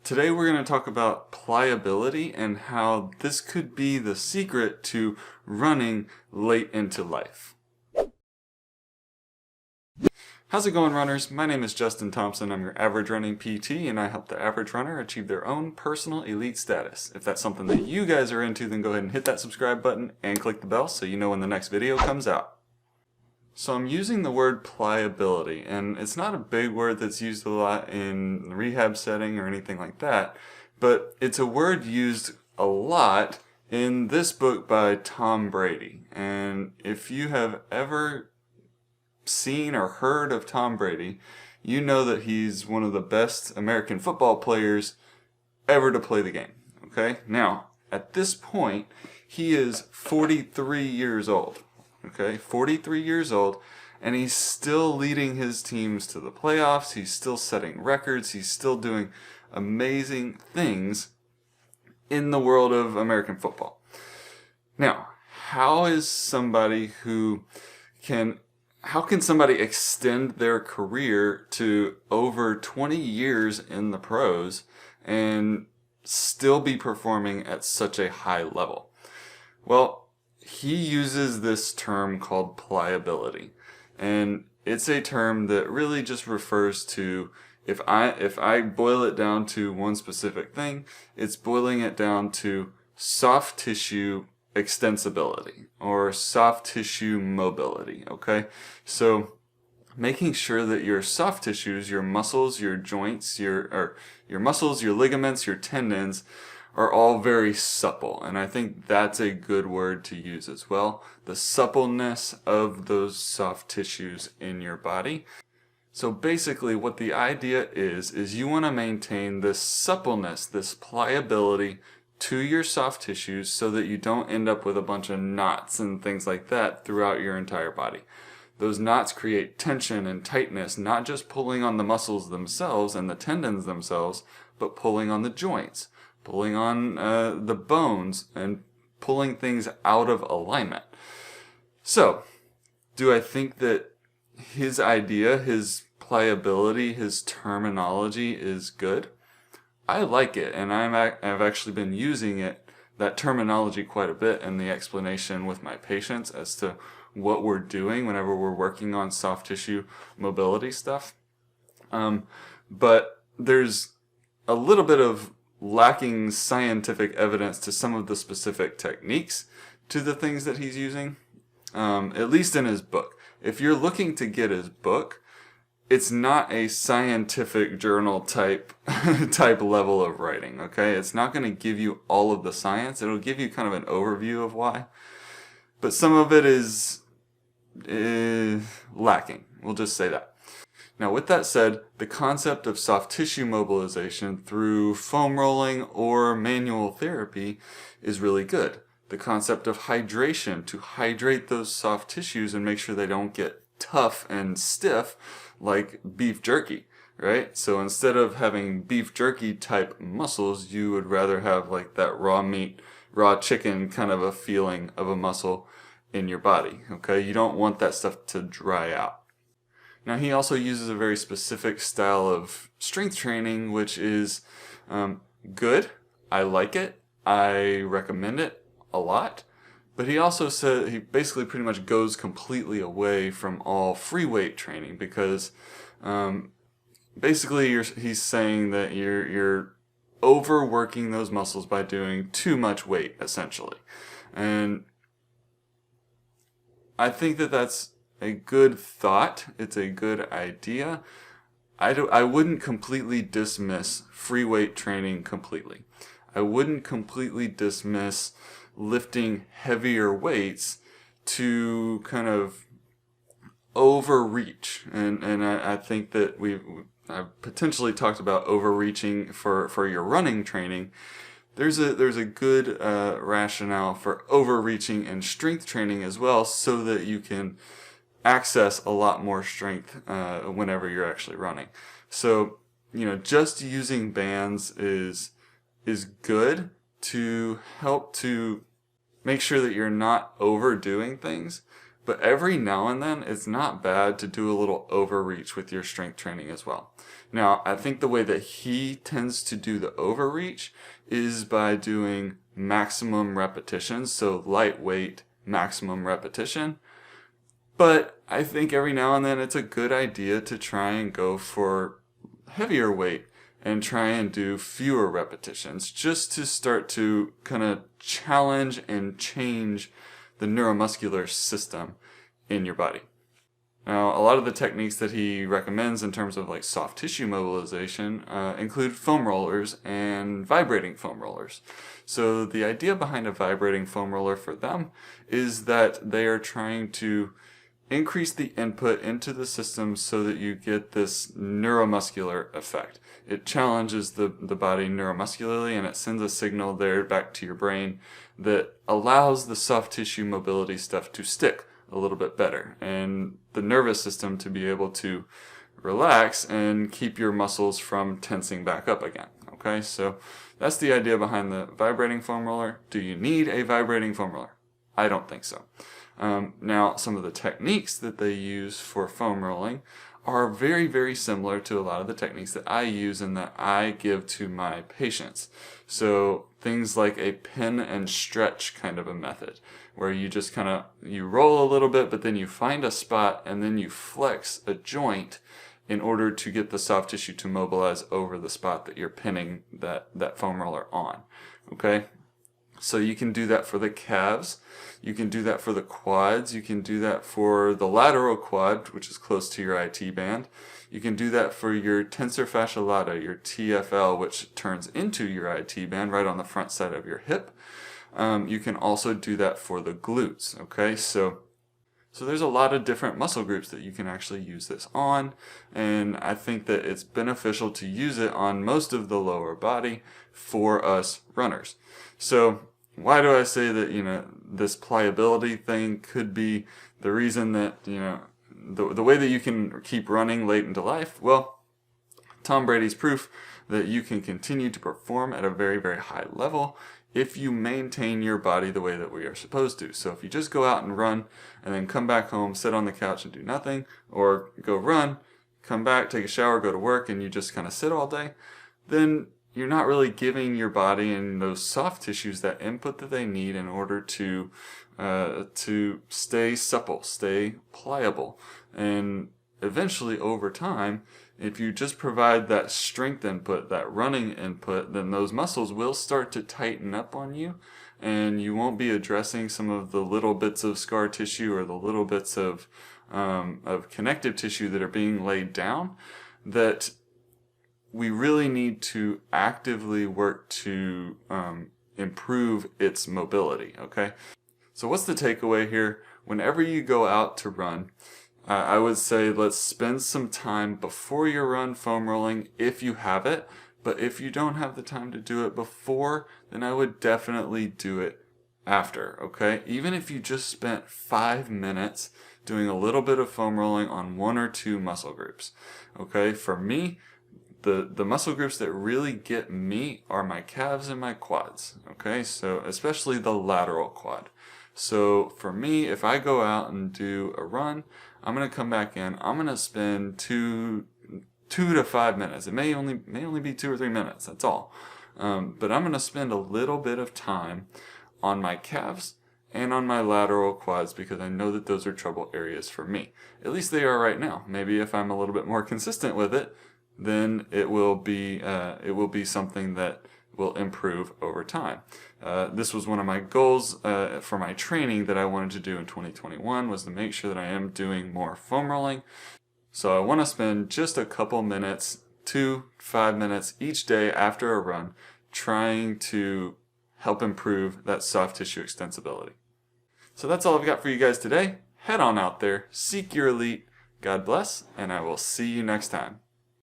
Today we're going to talk about pliability and how this could be the secret to running late into life. How's it going, runners? My name is Justin Thompson. I'm your average running PT, and I help the average runner achieve their own personal elite status. If that's something that you guys are into, then go ahead and hit that subscribe button and click the bell so you know when the next video comes out. So I'm using the word pliability, and it's not a big word that's used a lot in the rehab setting or anything like that, but it's a word used a lot in this book by Tom Brady. And if you have ever seen or heard of Tom Brady, you know that he's one of the best American football players ever to play the game. Okay? Now, at this point, he is 43 years old. Okay, 43 years old, and he's still leading his teams to the playoffs. He's still setting records. He's still doing amazing things in the world of American football. Now, how can somebody extend their career to over 20 years in the pros and still be performing at such a high level? Well, he uses this term called pliability, and it's a term that really just refers to, if I boil it down to one specific thing, it's boiling it down to soft tissue extensibility or soft tissue mobility. Okay, so making sure that your soft tissues, your muscles, your joints, your muscles, your ligaments, your tendons are all very supple, and I think that's a good word to use as well. The suppleness of those soft tissues in your body. So basically what the idea is you want to maintain this suppleness, this pliability to your soft tissues so that you don't end up with a bunch of knots and things like that throughout your entire body. Those knots create tension and tightness, not just pulling on the muscles themselves and the tendons themselves, but pulling on the joints, pulling on the bones, and pulling things out of alignment. So, do I think that his idea, his pliability, his terminology is good? I like it, and I've actually been using that terminology quite a bit in the explanation with my patients as to what we're doing whenever we're working on soft tissue mobility stuff. But there's a little bit of lacking scientific evidence to some of the specific techniques to the things that he's using, at least in his book. If you're looking to get his book, it's not a scientific journal type level of writing, okay? It's not going to give you all of the science. It'll give you kind of an overview of why. But some of it is lacking. We'll just say that. Now, with that said, the concept of soft tissue mobilization through foam rolling or manual therapy is really good. The concept of hydration, to hydrate those soft tissues and make sure they don't get tough and stiff like beef jerky, right? So instead of having beef jerky type muscles, you would rather have like that raw meat, raw chicken kind of a feeling of a muscle in your body, okay? You don't want that stuff to dry out. Now, he also uses a very specific style of strength training, which is good. I like it. I recommend it a lot. But he also said he basically pretty much goes completely away from all free weight training because basically he's saying that you're overworking those muscles by doing too much weight, essentially. And I think that that's a good thought. It's a good idea. I wouldn't completely dismiss free weight training completely. I wouldn't completely dismiss lifting heavier weights to kind of overreach. And I think that I've potentially talked about overreaching for your running training. There's a good rationale for overreaching in strength training as well, so that you can access a lot more strength whenever you're actually running. So, just using bands is good to help to make sure that you're not overdoing things, But every now and then, it's not bad to do a little overreach with your strength training as well. Now, I think the way that he tends to do the overreach is by doing maximum repetitions, so lightweight maximum repetition. But I think every now and then it's a good idea to try and go for heavier weight and try and do fewer repetitions, just to start to kind of challenge and change the neuromuscular system in your body. Now, a lot of the techniques that he recommends in terms of like soft tissue mobilization include foam rollers and vibrating foam rollers. So the idea behind a vibrating foam roller for them is that they are trying to increase the input into the system so that you get this neuromuscular effect. It challenges the body neuromuscularly, and it sends a signal there back to your brain that allows the soft tissue mobility stuff to stick a little bit better, and the nervous system to be able to relax and keep your muscles from tensing back up again. Okay, so that's the idea behind the vibrating foam roller. Do you need a vibrating foam roller? I don't think so. Now, some of the techniques that they use for foam rolling are very, very similar to a lot of the techniques that I use and that I give to my patients. So things like a pin and stretch kind of a method, where you just kind of, you roll a little bit, but then you find a spot and then you flex a joint in order to get the soft tissue to mobilize over the spot that you're pinning that foam roller on. Okay? So you can do that for the calves, you can do that for the quads, you can do that for the lateral quad, which is close to your IT band. You can do that for your tensor fascia lata, your TFL, which turns into your IT band right on the front side of your hip. You can also do that for the glutes, okay? So there's a lot of different muscle groups that you can actually use this on, and I think that it's beneficial to use it on most of the lower body for us runners. So why do I say that, this pliability thing could be the reason that, the way that you can keep running late into life? Well, Tom Brady's proof that you can continue to perform at a very, very high level if you maintain your body the way that we are supposed to. So if you just go out and run and then come back home, sit on the couch and do nothing, or go run, come back, take a shower, go to work, and you just kind of sit all day, then you're not really giving your body and those soft tissues that input that they need in order to stay supple, stay pliable. And eventually, over time, if you just provide that strength input, that running input, then those muscles will start to tighten up on you, and you won't be addressing some of the little bits of scar tissue or the little bits of connective tissue that are being laid down that we really need to actively work to improve its mobility, okay? So what's the takeaway here? Whenever you go out to run, I would say let's spend some time before your run foam rolling if you have it, but if you don't have the time to do it before, then I would definitely do it after, okay? Even if you just spent 5 minutes doing a little bit of foam rolling on 1 or 2 muscle groups, okay? For me, the muscle groups that really get me are my calves and my quads, okay? So especially the lateral quad. So for me, if I go out and do a run, I'm going to come back in, I'm going to spend 2 to 5 minutes. It may only be 2 or 3 minutes, that's all. But I'm going to spend a little bit of time on my calves and on my lateral quads because I know that those are trouble areas for me. At least they are right now. Maybe if I'm a little bit more consistent with it, then it will be something that will improve over time. This was one of my goals for my training that I wanted to do in 2021, was to make sure that I am doing more foam rolling. So I want to spend just a couple minutes, 2 to 5 minutes each day after a run, trying to help improve that soft tissue extensibility. So that's all I've got for you guys today. Head on out there, seek your elite. God bless, and I will see you next time.